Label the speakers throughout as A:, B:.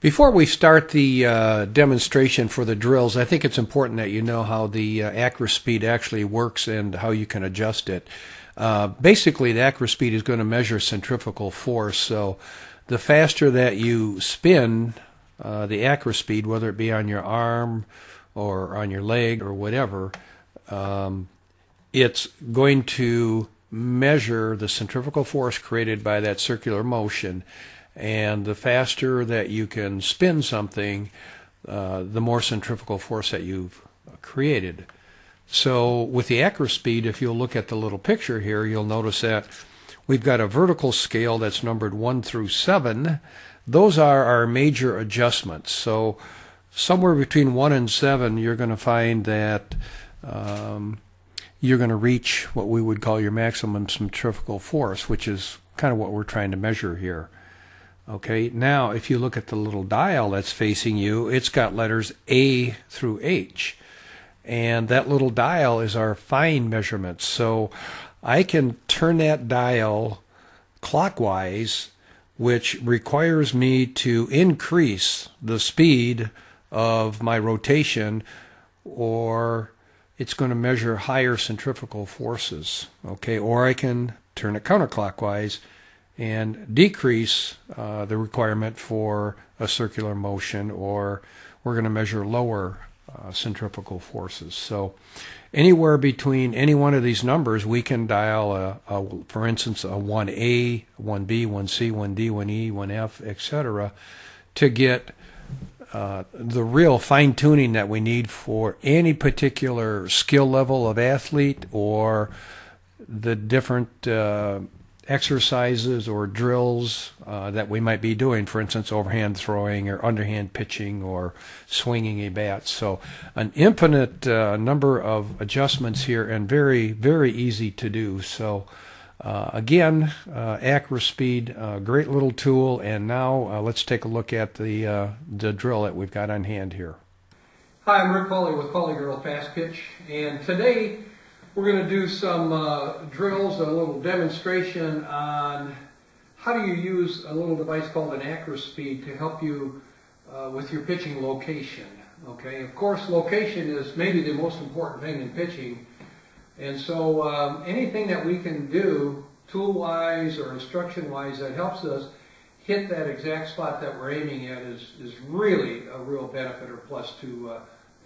A: Before we start the demonstration for the drills, I think it's important that you know how the AccraSpeed actually works and how you can adjust it. Basically, the AccraSpeed is going to measure centrifugal force. So the faster that you spin the AccraSpeed, whether it be on your arm or on your leg or whatever, it's going to measure the centrifugal force created by that circular motion. And the faster that you can spin something, the more centrifugal force that you've created. So with the AccraSpeed, if you'll look at the little picture here, you'll notice that we've got a vertical scale that's numbered 1 through 7. Those are our major adjustments. So somewhere between 1 and 7, you're going to find that you're going to reach what we would call your maximum centrifugal force, which is kind of what we're trying to measure here. Okay, now if you look at the little dial that's facing you, it's got letters A through H. And that little dial is our fine measurement. So I can turn that dial clockwise, which requires me to increase the speed of my rotation, or it's going to measure higher centrifugal forces. Okay, or I can turn it counterclockwise and decrease the requirement for a circular motion, or we're going to measure lower centrifugal forces. So anywhere between any one of these numbers, we can dial, for instance, a 1A, 1B, 1C, 1D, 1E, 1F, etc., to get the real fine-tuning that we need for any particular skill level of athlete, or the different exercises or drills that we might be doing, for instance, overhand throwing or underhand pitching or swinging a bat. So an infinite number of adjustments here, and very, very easy to do. So again, AccraSpeed, great little tool. And now let's take a look at the drill that we've got on hand here.
B: Hi, I'm Rick Pauly with Pauly Girl Fast Pitch, and today we're going to do some drills, a little demonstration on how do you use a little device called an AccraSpeed to help you with your pitching location. Okay, of course, location is maybe the most important thing in pitching, and so anything that we can do tool-wise or instruction-wise that helps us hit that exact spot that we're aiming at is really a real benefit or plus to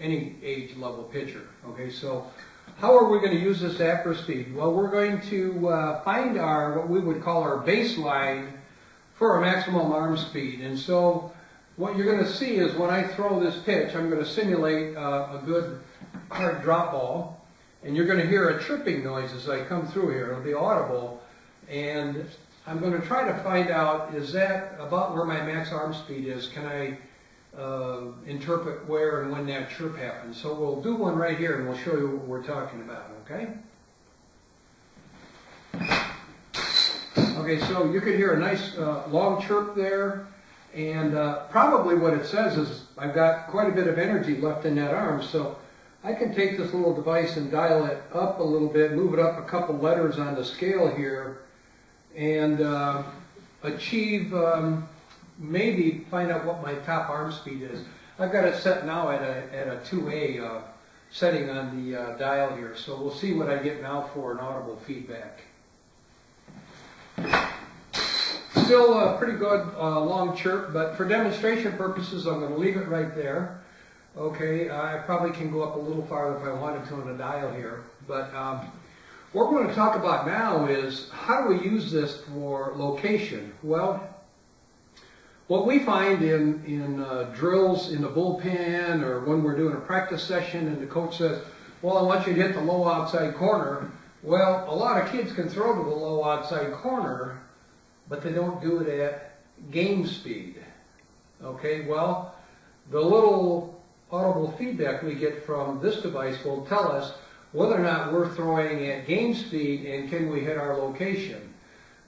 B: any age-level pitcher. Okay, so how are we going to use this AccraSpeed? Well, we're going to find our, what we would call our baseline for our maximum arm speed. And so what you're going to see is when I throw this pitch, I'm going to simulate a good hard drop ball. And you're going to hear a chirping noise as I come through here. It'll be audible. And I'm going to try to find out, is that about where my max arm speed is? Can I interpret where and when that chirp happens? So we'll do one right here and we'll show you what we're talking about, okay? Okay, so you can hear a nice long chirp there, and probably what it says is I've got quite a bit of energy left in that arm, so I can take this little device and dial it up a little bit, move it up a couple letters on the scale here, and achieve maybe find out what my top arm speed is. I've got it set now at a 2A setting on the dial here, so we'll see what I get now for an audible feedback. Still a pretty good long chirp, but for demonstration purposes I'm going to leave it right there. Okay, I probably can go up a little farther if I wanted to on the dial here, but what we're going to talk about now is how do we use this for location? Well, what we find in drills in the bullpen, or when we're doing a practice session and the coach says, well, I want you to hit the low outside corner. Well, a lot of kids can throw to the low outside corner, but they don't do it at game speed. Okay, well, the little audible feedback we get from this device will tell us whether or not we're throwing at game speed and can we hit our location.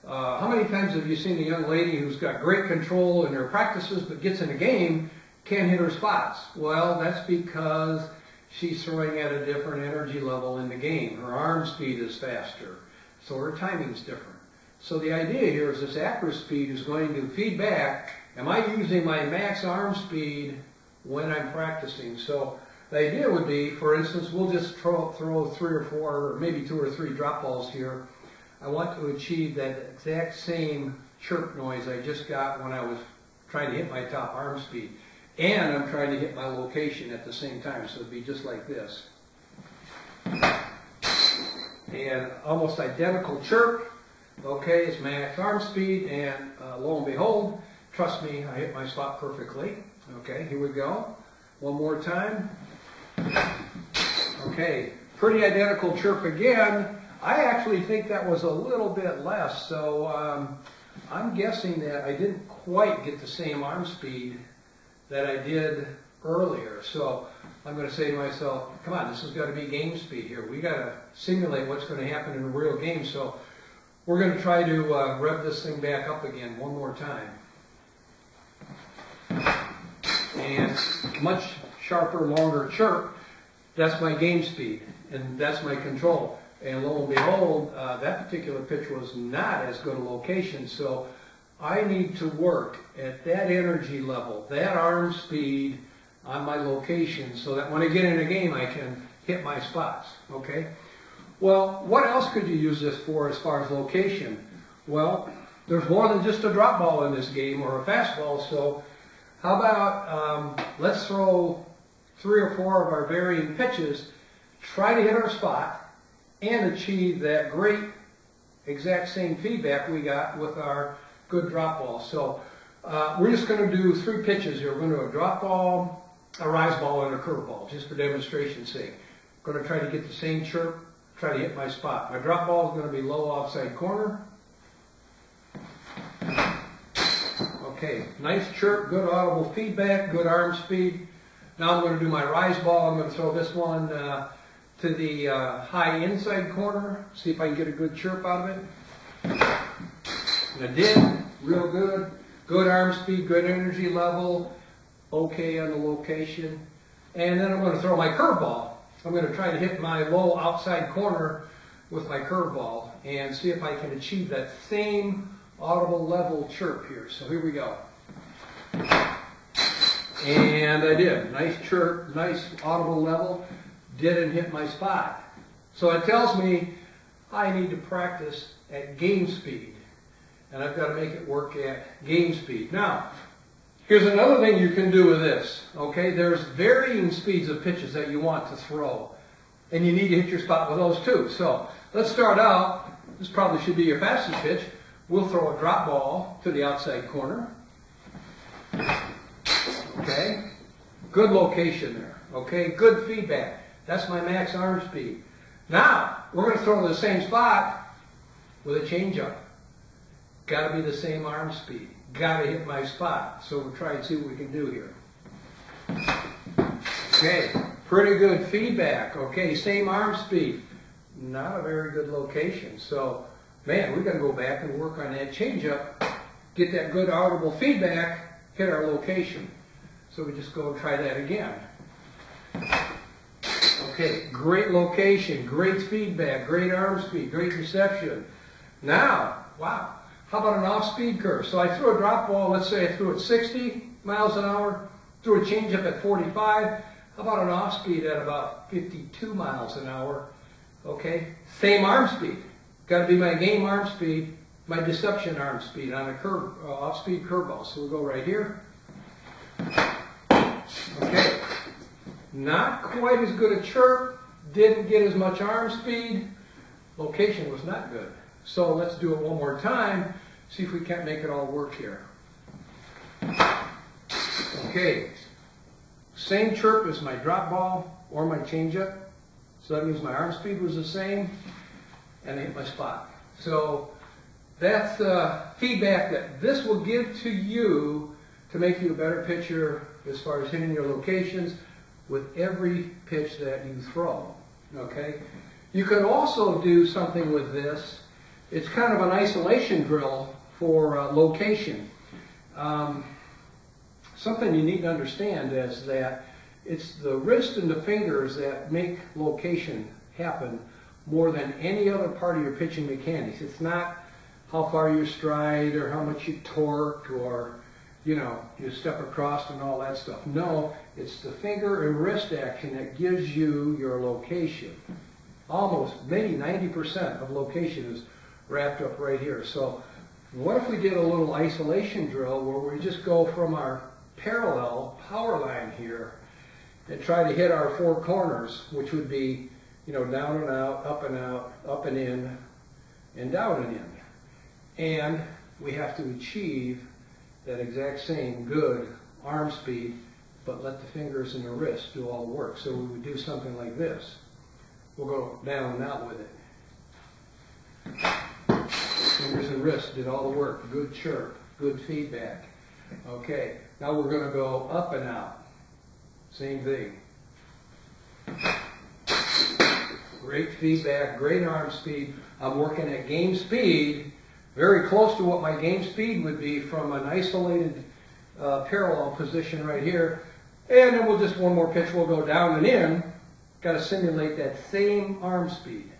B: How many times have you seen a young lady who's got great control in her practices but gets in a game, can't hit her spots? Well, that's because she's throwing at a different energy level in the game. Her arm speed is faster, so her timing's different. So the idea here is this AccraSpeed is going to feed back am I using my max arm speed when I'm practicing? So the idea would be, for instance, we'll just throw 3 or 4 or maybe 2 or 3 drop balls here. I want to achieve that exact same chirp noise I just got when I was trying to hit my top arm speed. And I'm trying to hit my location at the same time, so it'd be just like this. And almost identical chirp. Okay, it's max arm speed, and lo and behold, trust me, I hit my spot perfectly. Okay, here we go. One more time. Okay, pretty identical chirp again. I actually think that was a little bit less, so I'm guessing that I didn't quite get the same arm speed that I did earlier. So I'm going to say to myself, come on, this has got to be game speed here. We got to simulate what's going to happen in a real game. So we're going to try to rev this thing back up again one more time. And much sharper, longer chirp. That's my game speed, and that's my control. And lo and behold, that particular pitch was not as good a location, so I need to work at that energy level, that arm speed on my location, so that when I get in a game, I can hit my spots, okay? Well, what else could you use this for as far as location? Well, there's more than just a drop ball in this game or a fastball, so how about let's throw 3 or 4 of our varying pitches, try to hit our spot, and achieve that great exact same feedback we got with our good drop ball. So we're just going to do 3 pitches here. We're going to do a drop ball, a rise ball, and a curve ball, just for demonstration's sake. I'm going to try to get the same chirp, try to hit my spot. My drop ball is going to be low outside corner. Okay, nice chirp, good audible feedback, good arm speed. Now I'm going to do my rise ball. I'm going to throw this one to the high inside corner, see if I can get a good chirp out of it. And I did, real good. Good arm speed, good energy level, okay on the location. And then I'm going to throw my curveball. I'm going to try to hit my low outside corner with my curveball and see if I can achieve that same audible level chirp here. So here we go. And I did. Nice chirp, nice audible level. Didn't hit my spot. So it tells me I need to practice at game speed. And I've got to make it work at game speed. Now, here's another thing you can do with this. Okay, there's varying speeds of pitches that you want to throw. And you need to hit your spot with those too. So let's start out. This probably should be your fastest pitch. We'll throw a drop ball to the outside corner. Okay, good location there. Okay, good feedback. That's my max arm speed. Now, we're going to throw to the same spot with a changeup. Got to be the same arm speed. Got to hit my spot. So we'll try and see what we can do here. Okay, pretty good feedback. Okay, same arm speed. Not a very good location. So, man, we've got to go back and work on that changeup, get that good audible feedback, hit our location. So we just go and try that again. Okay, great location, great feedback, great arm speed, great reception. Now, wow, how about an off-speed curve? So I threw a drop ball, let's say I threw it 60 miles an hour, threw a changeup at 45. How about an off-speed at about 52 miles an hour? Okay, same arm speed. Got to be my game arm speed, my deception arm speed on a curve, off-speed curveball. So we'll go right here. Okay. Not quite as good a chirp, didn't get as much arm speed, location was not good. So let's do it one more time, see if we can't make it all work here. Okay, same chirp as my drop ball or my changeup, so that means my arm speed was the same, and I hit my spot. So that's feedback that this will give to you to make you a better pitcher as far as hitting your locations with every pitch that you throw, okay? You can also do something with this. It's kind of an isolation drill for location. Something you need to understand is that it's the wrist and the fingers that make location happen more than any other part of your pitching mechanics. It's not how far you stride or how much you torque or you know, you step across and all that stuff. No, it's the finger and wrist action that gives you your location. Almost, maybe 90% of location is wrapped up right here. So what if we did a little isolation drill where we just go from our parallel power line here and try to hit our four corners, which would be, you know, down and out, up and in, and down and in. And we have to achieve that exact same good arm speed, but let the fingers and the wrist do all the work. So we would do something like this. We'll go down and out with it. Fingers and wrists did all the work. Good chirp, good feedback. Okay, now we're going to go up and out. Same thing. Great feedback, great arm speed. I'm working at game speed, very close to what my game speed would be from an isolated parallel position right here. And then we'll just, one more pitch, we'll go down and in. Got to simulate that same arm speed.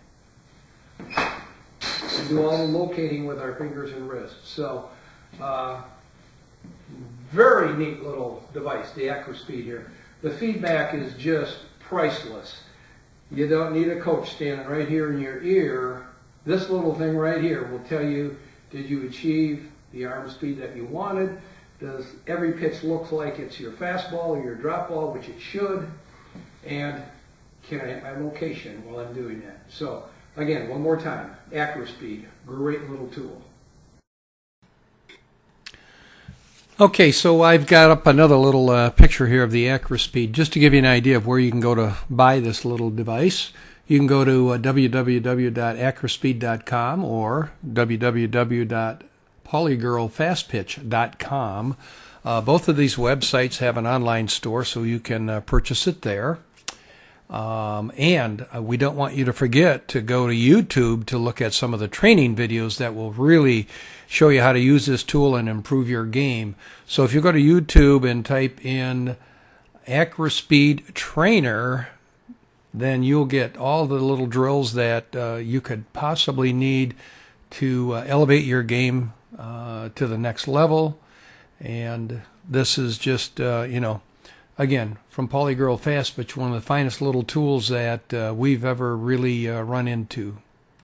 B: And do all the locating with our fingers and wrists. So, very neat little device, the AccraSpeed here. The feedback is just priceless. You don't need a coach standing right here in your ear. This little thing right here will tell you, did you achieve the arm speed that you wanted? Does every pitch look like it's your fastball or your drop ball, which it should? And can I hit my location while I'm doing that? So, again, one more time, AccraSpeed, great little tool.
A: Okay, so I've got up another little picture here of the AccraSpeed, just to give you an idea of where you can go to buy this little device. You can go to www.accraspeed.com or www.paulygirlfastpitch.com. Both of these websites have an online store, so you can purchase it there. And we don't want you to forget to go to YouTube to look at some of the training videos that will really show you how to use this tool and improve your game. So if you go to YouTube and type in AccraSpeed Trainer, then you'll get all the little drills that you could possibly need to elevate your game to the next level. And this is just, you know, again, from Pauly Girl Fast Pitch, one of the finest little tools that we've ever really run into.